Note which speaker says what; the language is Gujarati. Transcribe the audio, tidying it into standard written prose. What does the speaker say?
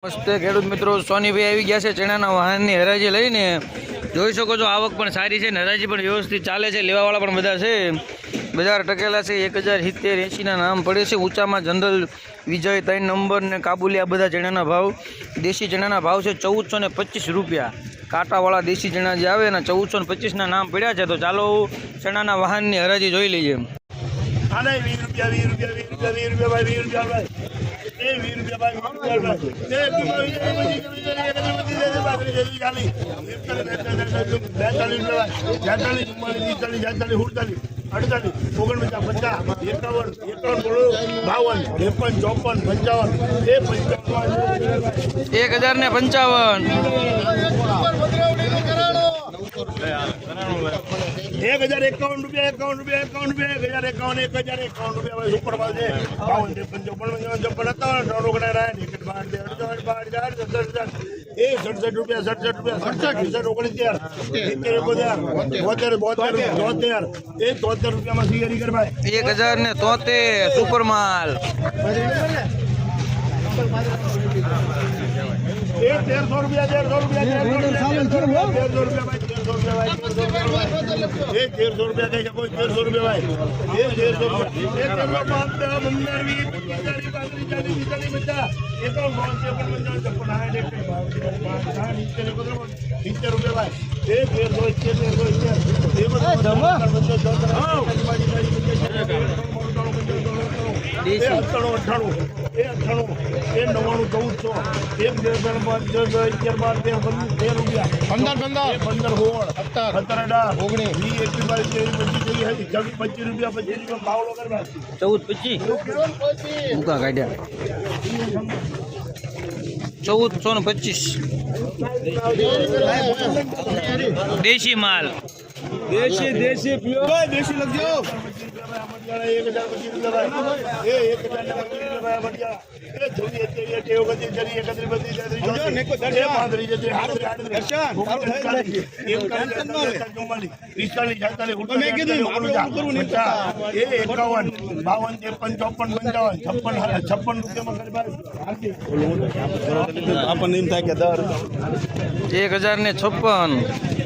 Speaker 1: નમસ્તે ખેડૂત મિત્રો, સોનીભાઈ આવી ગયા છે ચણાના વાહનની હરાજી લઈને. જોઈ શકો છો આવક પણ સારી છે ને હરાજી પણ વ્યવસ્થિત ચાલે છે. લેવાવાળા પણ બધા છે. બજાર ટકેલા છે. 1070-80ના નામ પડે છે. ઊંચામાં જનરલ, વિજય 3 નંબર ને કાબુલી, આ બધા ચણાના ભાવ. દેશી ચણાના ભાવ છે 1425 રૂપિયા. કાંટાવાળા દેશી ચણા જે આવે ને 1425ના નામ પડ્યા છે. તો ચાલો ચણાના વાહનની હરાજી જોઈ લઈએ. સુપર માલ 1300 રૂપિયા કોઈ 1300 રૂપિયા देशी माल देशी प्योर देशी लग जाओ 1056